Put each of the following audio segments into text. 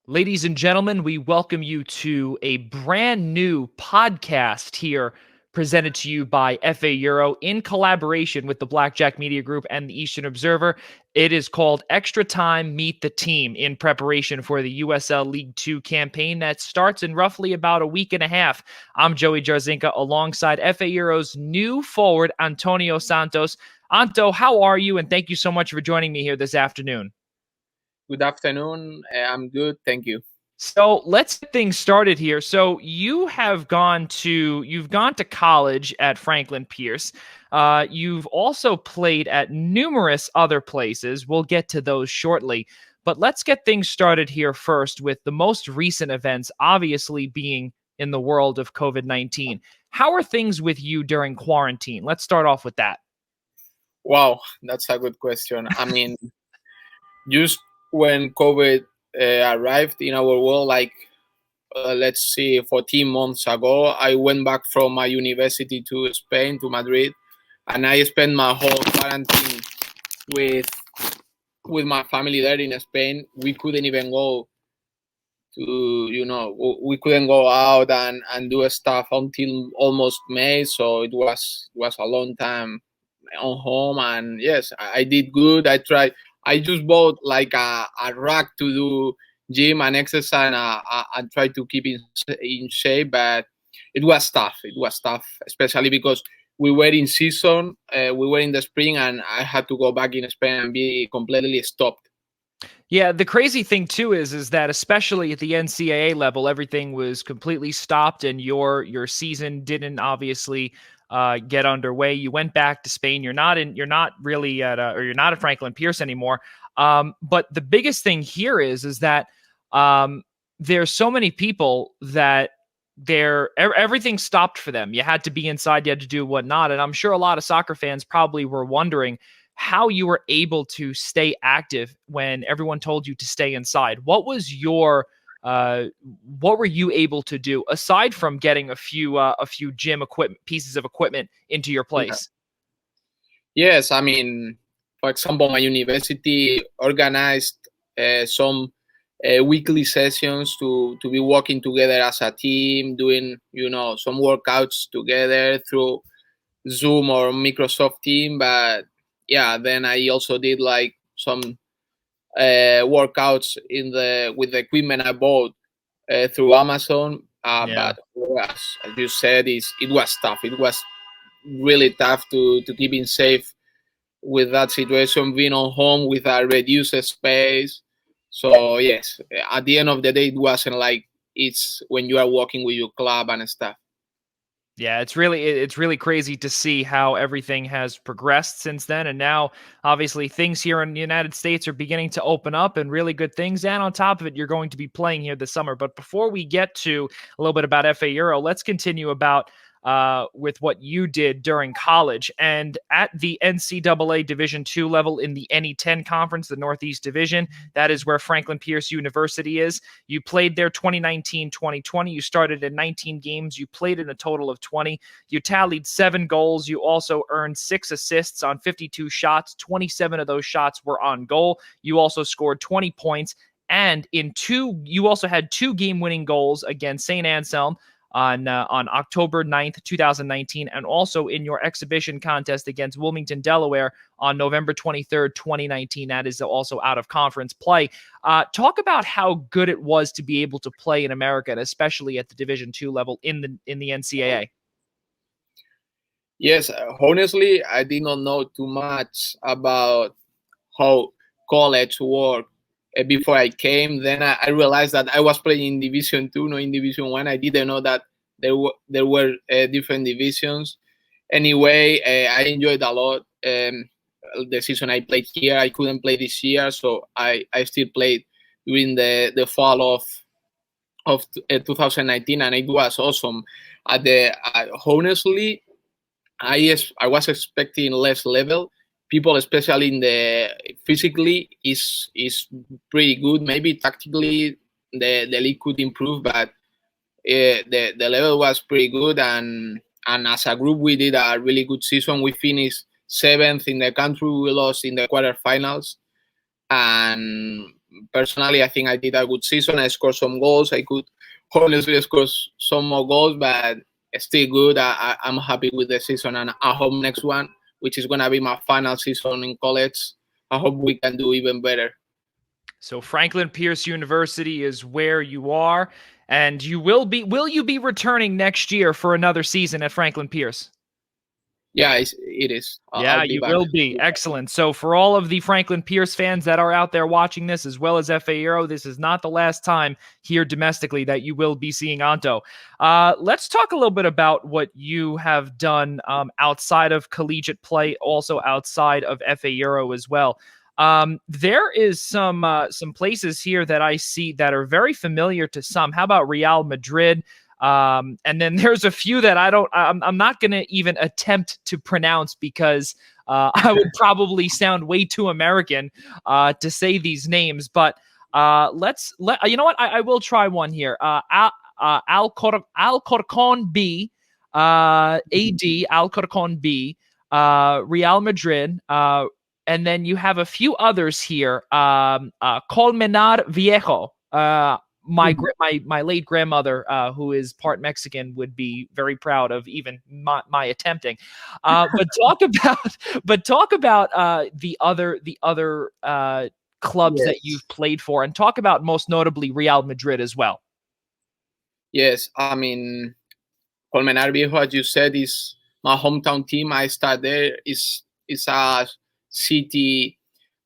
Ladies and gentlemen, we welcome you to a brand new podcast here presented to you by FA Euro in collaboration with the Blackjack Media Group and the Eastern Observer. It is called Extra Time Meet the Team in preparation for the USL League Two campaign that starts in roughly about a week and a half. I'm Joey Jarzynka alongside FA Euro's new forward, Antonio Santos. Anto, how are you? And thank you so much for joining me here this afternoon. Good afternoon. I'm good, thank you. So let's get things started here. So you've gone to college at Franklin Pierce. You've also played at numerous other places. We'll get to those shortly. But let's get things started here first with the most recent events, obviously being in the world of COVID-19. How are things with you during quarantine? Let's start off with that. Wow, that's a good question. I mean, just when COVID arrived in our world, like let's see, 14 months ago, I went back from my university to Spain, to Madrid, and I spent my whole quarantine with with my family there in Spain. We couldn't even go we couldn't go out and do stuff until almost May, so it was a long time on home. And yes, I did good. I just bought like a rack to do gym and exercise, and try to keep in shape, but it was tough, especially because we were in season, we were in the spring, and I had to go back in Spain and be completely stopped. Yeah, the crazy thing too is that especially at the NCAA level, everything was completely stopped, and your season didn't obviously get underway. You went back to Spain. You're not really or you're not at Franklin Pierce anymore. But the biggest thing here is that um, there's so many people that everything stopped for them. You had to be inside. You had to do whatnot, and I'm sure a lot of soccer fans probably were wondering how you were able to stay active when everyone told you to stay inside. Uh, what were you able to do aside from getting a few gym equipment pieces of equipment into your Yeah. place? Yes, I mean, for example, my university organized some weekly sessions to be working together as a team, doing some workouts together through Zoom or Microsoft Team. But yeah, then I also did like some workouts in the with the equipment I bought through Amazon. Yeah. But as you said, it was tough. It was really tough to keep in safe with that situation, being on home with a reduced space. So yes, at the end of the day, it wasn't like it's when you are working with your club and stuff. Yeah, it's really crazy to see how everything has progressed since then, and now obviously things here in the United States are beginning to open up and really good things. And on top of it, you're going to be playing here this summer. But before we get to a little bit about FA Euro, let's continue about with what you did during college and at the NCAA Division II level in the NE10 conference, the Northeast Division. That is where Franklin Pierce University is. You played there 2019-2020. You started in 19 games. You played in a total of 20. You tallied 7 goals. You also earned 6 assists on 52 shots. 27 of those shots were on goal. You also scored 20 points. And you also had 2 game-winning goals against St. Anselm on October 9th, 2019, and also in your exhibition contest against Wilmington, Delaware on November 23rd, 2019. That is also out of conference play. Talk about how good it was to be able to play in America, and especially at the Division II level in the NCAA. Yes, honestly, I did not know too much about how college worked before I came. Then I realized that I was playing in Division Two, not in Division One. I didn't know that there were different divisions. Anyway, I enjoyed a lot. The season I played here, I couldn't play this year, so I still played during the fall of 2019, and it was awesome. Honestly, I was expecting less level. People, especially in the physically, is pretty good. Maybe tactically, the league could improve, but the level was pretty good. And as a group, we did a really good season. We finished seventh in the country. We lost in the quarterfinals, and personally, I think I did a good season. I scored some goals. I could honestly score some more goals, but still good. I'm happy with the season, and I hope next one, which is gonna be my final season in college, I hope we can do even better. So Franklin Pierce University is where you are, and will you be returning next year for another season at Franklin Pierce? Yeah, it is. Yeah, I'll be you back. will be. Excellent. So for all of the Franklin Pierce fans that are out there watching this, as well as FA Euro, this is not the last time here domestically that you will be seeing Anto. Let's talk a little bit about what you have done outside of collegiate play, also outside of FA Euro as well. There is some places here that I see that are very familiar to some. How about Real Madrid? And then there's a few that I'm not going to even attempt to pronounce because I would probably sound way too American to say these names. But you know what? I will try one here. Alcorcon B, AD, Alcorcon B, Real Madrid, and then you have a few others here. Colmenar Viejo. My late grandmother, who is part Mexican, would be very proud of even my attempting. But talk about the other clubs Yes. that you've played for, and talk about most notably Real Madrid as well. Yes, I mean, Colmenar Viejo, as you said, is my hometown team. I started there. It's a city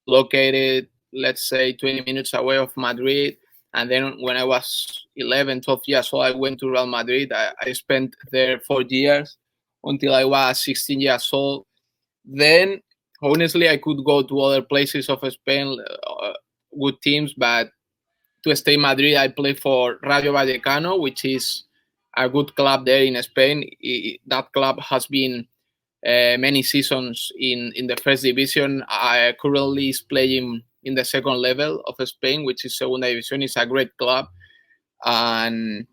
located, let's say, 20 minutes away of Madrid. And then when I was 11, 12 years old, I went to Real Madrid. I spent there 4 years until I was 16 years old. Then, honestly, I could go to other places of Spain, good teams, but to stay in Madrid, I played for Rayo Vallecano, which is a good club there in Spain. That club has been many seasons in the first division. I currently is playing in the second level of Spain, which is Segunda División. It's a great club, and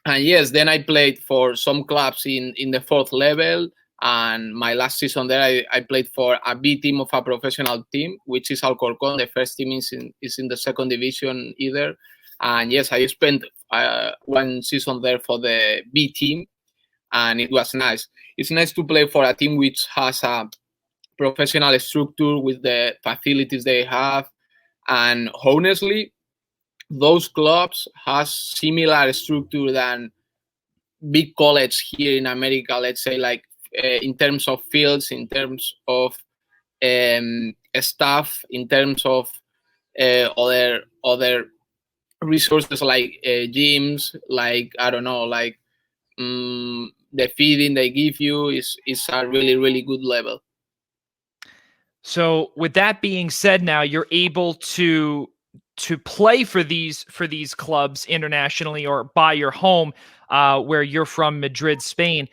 yes, then I played for some clubs in the fourth level. And my last season there, I played for a B team of a professional team, which is Alcorcón. The first team is in the second division either. And yes, I spent one season there for the B team, and it was nice. It's nice to play for a team which has a professional structure with the facilities they have. And honestly, those clubs has similar structure than big college here in America, let's say, like in terms of fields, in terms of staff, in terms of other resources like gyms, like, I don't know, like the feeding they give you is a really, really good level. So with that being said, now you're able to play for these clubs internationally or by your home, where you're from, Madrid, Spain.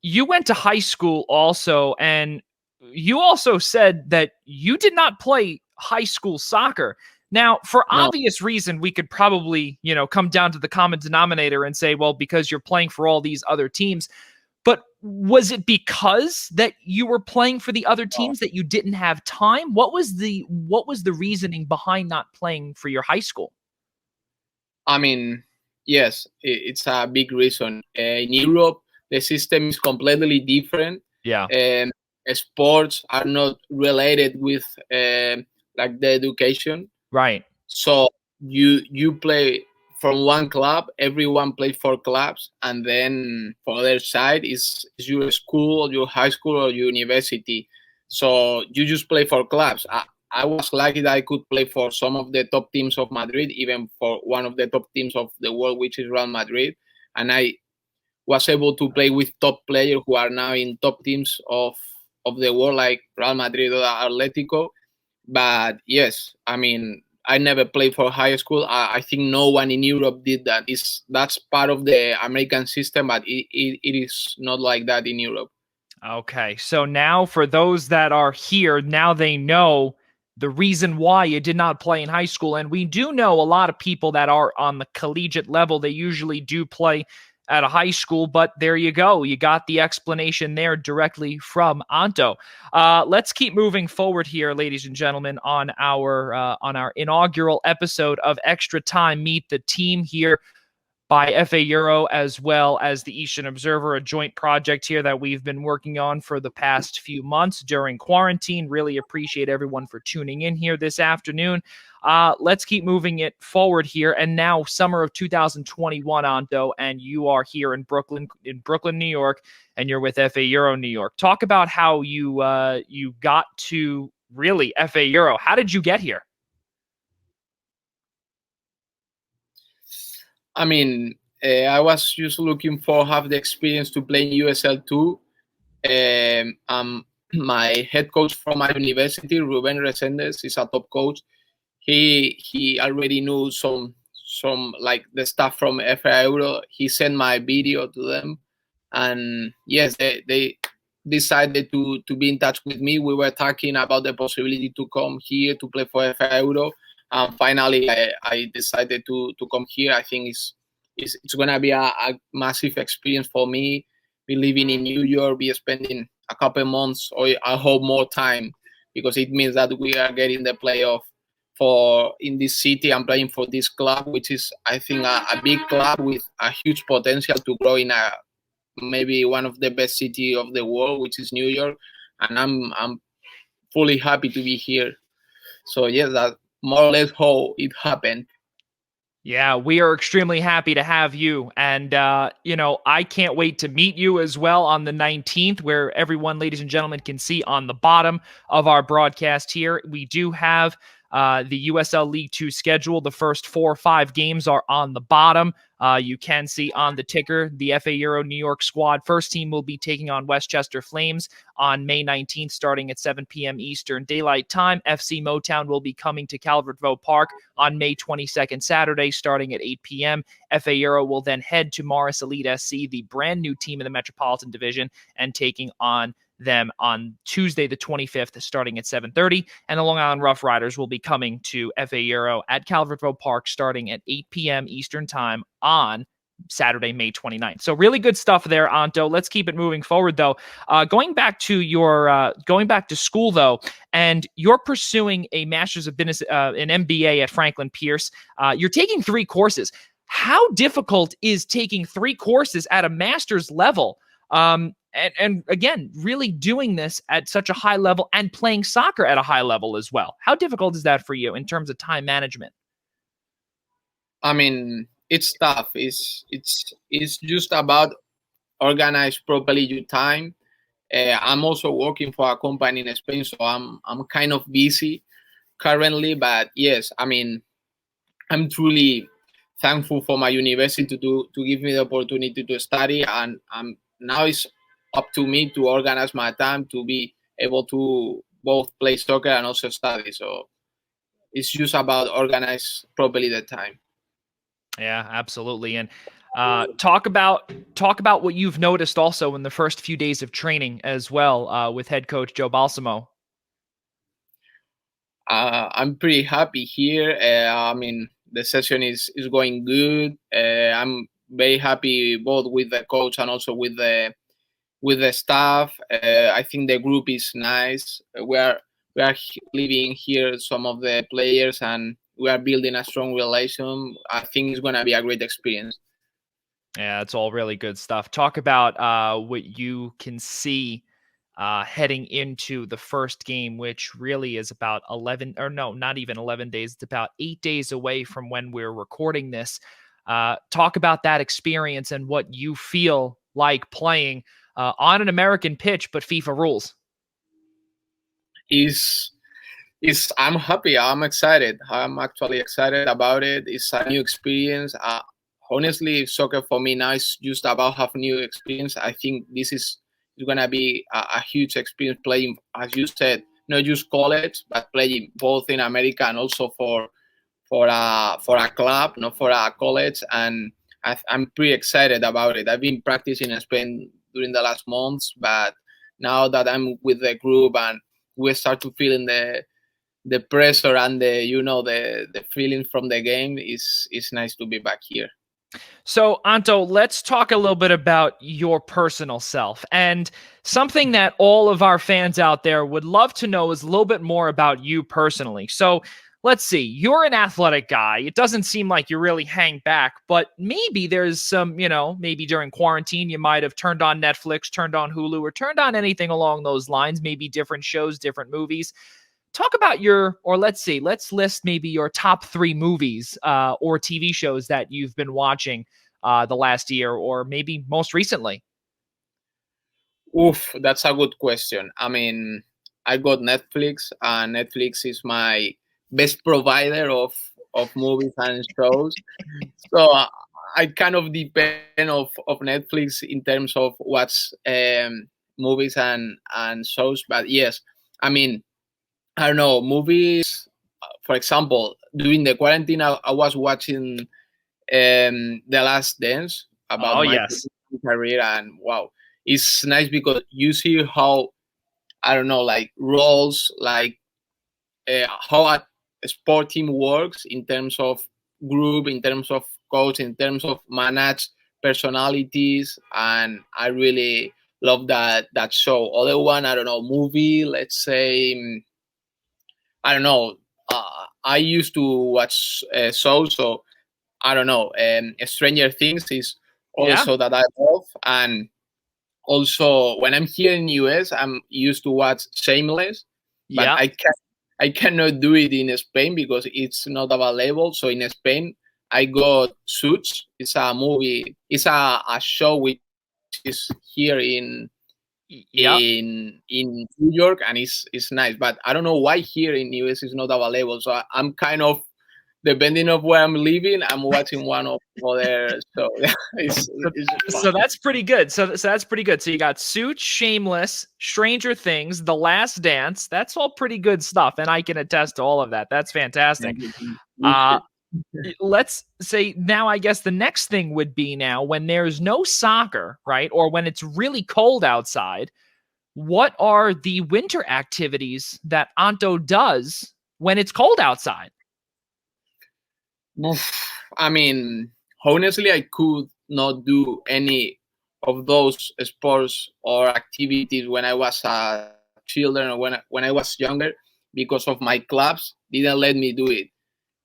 You went to high school also, and you also said that you did not play high school soccer. Now, for obvious reason, we could probably, come down to the common denominator and say, well, because you're playing for all these other teams. But was it because that you were playing for the other teams that you didn't have time? What was the reasoning behind not playing for your high school? I mean, yes, it's a big reason. In Europe, the system is completely different. Yeah. Sports are not related with like the education. Right. So you play from one club, everyone plays for clubs, and then for other side is your school, your high school, or your university. So you just play for clubs. I was lucky that I could play for some of the top teams of Madrid, even for one of the top teams of the world, which is Real Madrid. And I was able to play with top players who are now in top teams of the world, like Real Madrid or Atletico. But yes, I mean, I never played for high school. I think no one in Europe did that. That's part of the American system, but it is not like that in Europe. Okay, so now for those that are here, now they know the reason why you did not play in high school. And we do know a lot of people that are on the collegiate level, they usually do play at a high school, but there you go. You got the explanation there directly from Anto. Let's keep moving forward here, ladies and gentlemen, on our inaugural episode of Extra Time. Meet the team here by FA Euro, as well as the Eastern Observer, a joint project here that we've been working on for the past few months during quarantine. Really appreciate everyone for tuning in here this afternoon. Let's keep moving it forward here. And now, summer of 2021, Anto, and you are here in Brooklyn, New York, and you're with FA Euro New York. Talk about how you got to really FA Euro. How did you get here? I mean, I was just looking for have the experience to play in USL 2. My head coach from my university, Ruben Resendes, is a top coach. He already knew some like the stuff from FA Euro. He sent my video to them, and yes, they decided to be in touch with me. We were talking about the possibility to come here to play for FA Euro. Finally, I decided to come here. I think it's gonna be a massive experience for me. Be living in New York, be spending a couple months, or I hope more time, because it means that we are getting the playoff for in this city. I'm playing for this club, which is I think a big club with a huge potential to grow in a maybe one of the best city of the world, which is New York, and I'm fully happy to be here. So yes, that more or less how it happened. Yeah, we are extremely happy to have you. And, I can't wait to meet you as well on the 19th, where everyone, ladies and gentlemen, can see on the bottom of our broadcast here. We do have the USL League Two schedule. The first 4 or 5 games are on the bottom. You can see on the ticker the FA Euro New York squad. First team will be taking on Westchester Flames on May 19th, starting at 7 p.m. Eastern Daylight Time. FC Motown will be coming to Calvert Vaux Park on May 22nd, Saturday, starting at 8 p.m. FA Euro will then head to Morris Elite SC, the brand new team in the Metropolitan Division, and taking on them on Tuesday the 25th, starting at 7:30, and the Long Island Rough Riders will be coming to FA Euro at Calvert Vaux Park starting at 8 p.m. Eastern Time on Saturday, May 29th. So really good stuff there, Anto. Let's keep it moving forward, though. Going back to school, though, and you're pursuing a Master's of Business, an MBA at Franklin Pierce. You're taking 3 courses. How difficult is taking 3 courses at a master's level? And again, really doing this at such a high level and playing soccer at a high level as well. How difficult is that for you in terms of time management? I mean, it's tough. It's just about organize properly your time. I'm also working for a company in Spain, so I'm kind of busy currently. But yes, I mean, I'm truly thankful for my university to give me the opportunity to study, and now it's up to me to organize my time to be able to both play soccer and also study. So it's just about organize properly the time. Yeah, absolutely. And talk about what you've noticed also in the first few days of training as well with head coach Joe Balsamo. I'm pretty happy here. I mean, the session is going good. I'm very happy both with the coach and also with the staff. I think the group is nice. We are living here, some of the players, and we are building a strong relation. I think it's going to be a great experience. Yeah, it's all really good stuff. Talk about what you can see heading into the first game, which really is about 11, or no, not even 11 days. It's about 8 days away from when we're recording this. Talk about that experience and what you feel like playing on an American pitch, but FIFA rules. I'm happy. I'm excited. I'm actually excited about it. It's a new experience. Honestly, soccer for me now is just about have new experience. I think this is gonna be a huge experience playing, as you said, not just college, but playing both in America and also for a club, not for a college. And I'm pretty excited about it. I've been practicing in Spain during the last months, but now that I'm with the group and we start to feel in the pressure and the feeling from the game, is nice to be back here. So, Anto, let's talk a little bit about your personal self. And something that all of our fans out there would love to know is a little bit more about you personally. So, let's see. You're an athletic guy. It doesn't seem like you really hang back, but maybe there's some, maybe during quarantine, you might have turned on Netflix, turned on Hulu, or turned on anything along those lines, maybe different shows, different movies. Talk about let's list maybe your top 3 movies or TV shows that you've been watching the last year or maybe most recently. Oof, that's a good question. I mean, I got Netflix, and Netflix is my best provider of movies and shows. So I kind of depend of Netflix in terms of what's movies and shows. But yes, I mean, I don't know, movies. For example, during the quarantine, I was watching The Last Dance about Oh, my yes. career, and wow, it's nice because you see how, I don't know, like roles, like how a sport team works in terms of group, in terms of coach, in terms of manage personalities, and I really love that show. Other one, I don't know, movie. Let's say, I don't know. I used to watch shows, so I don't know. Stranger Things is Yeah. also that I love, and also when I'm here in US, I'm used to watch Shameless, but Yeah. I cannot do it in Spain because it's not available. So in Spain, I got Suits. It's a movie. It's a show which is here Yep. in New York, and it's nice. But I don't know why here in US is not available. So I'm kind of, depending of where I'm living, I'm watching one of other. So it's fun. So that's pretty good. So that's pretty good. So you got Suits, Shameless, Stranger Things, The Last Dance. That's all pretty good stuff, and I can attest to all of that. That's fantastic. Uh, let's say now, I guess the next thing would be now when there's no soccer, right? Or when it's really cold outside, what are the winter activities that Anto does when it's cold outside? I mean, honestly, I could not do any of those sports or activities when I was a children or when I was younger because of my clubs didn't let me do it.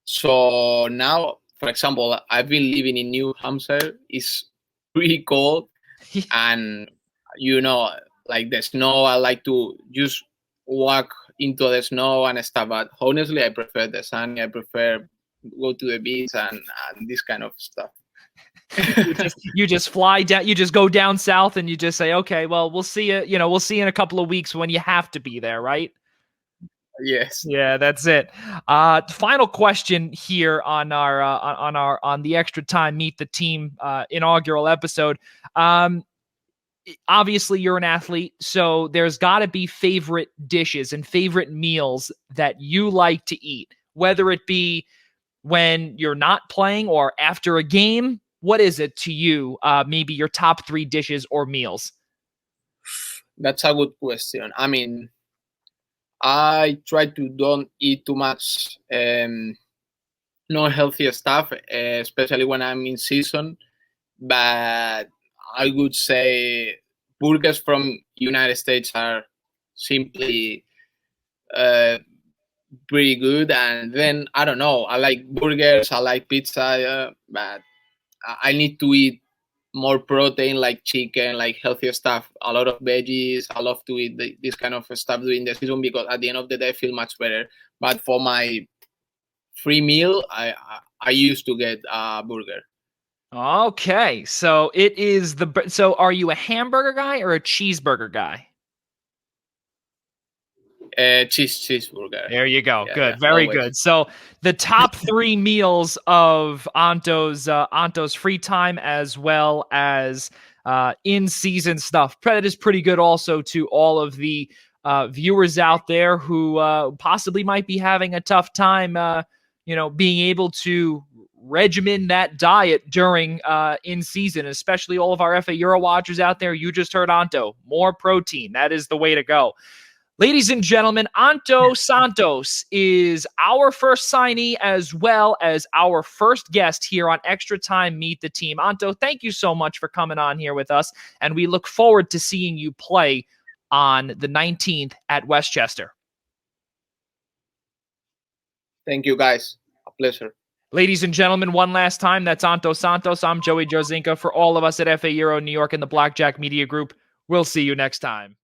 So now, for example, I've been living in New Hampshire. It's pretty cold, and you know, like the snow. I like to just walk into the snow and stuff. But honestly, I prefer the sun. I prefer go to the beach and this kind of stuff. You just fly down, you just go down south and you just say, okay, well, we'll see we'll see in a couple of weeks when you have to be there, right? Yes. Yeah, that's it. Final question here on our on the extra time meet the team inaugural episode. Obviously you're an athlete, so there's got to be favorite dishes and favorite meals that you like to eat, whether it be when you're not playing or after a game. What is it to you? Maybe your top 3 dishes or meals. That's a good question. I mean, I try to don't eat too much non healthy stuff, especially when I'm in season. But I would say burgers from United States are simply uh, pretty good. And then I don't know. I like burgers. I like pizza, but I need to eat more protein, like chicken, like healthier stuff. A lot of veggies. I love to eat this kind of stuff during the season because at the end of the day, I feel much better. But for my free meal, I used to get a burger. Okay, so it is so are you a hamburger guy or a cheeseburger guy? Cheeseburger. There you go. Yeah, yeah, Good. Very always. good. So the top 3 meals of Anto's free time as well as in season stuff. That is pretty good also to all of the viewers out there who possibly might be having a tough time being able to regimen that diet during in season, especially all of our FA Euro watchers out there. You just heard Anto. More protein. That is the way to go. Ladies and gentlemen, Anto Santos is our first signee as well as our first guest here on Extra Time Meet the Team. Anto, thank you so much for coming on here with us, and we look forward to seeing you play on the 19th at Westchester. Thank you, guys. A pleasure. Ladies and gentlemen, one last time, that's Anto Santos. I'm Joey Jarzynka. For all of us at FA Euro New York and the Blackjack Media Group, we'll see you next time.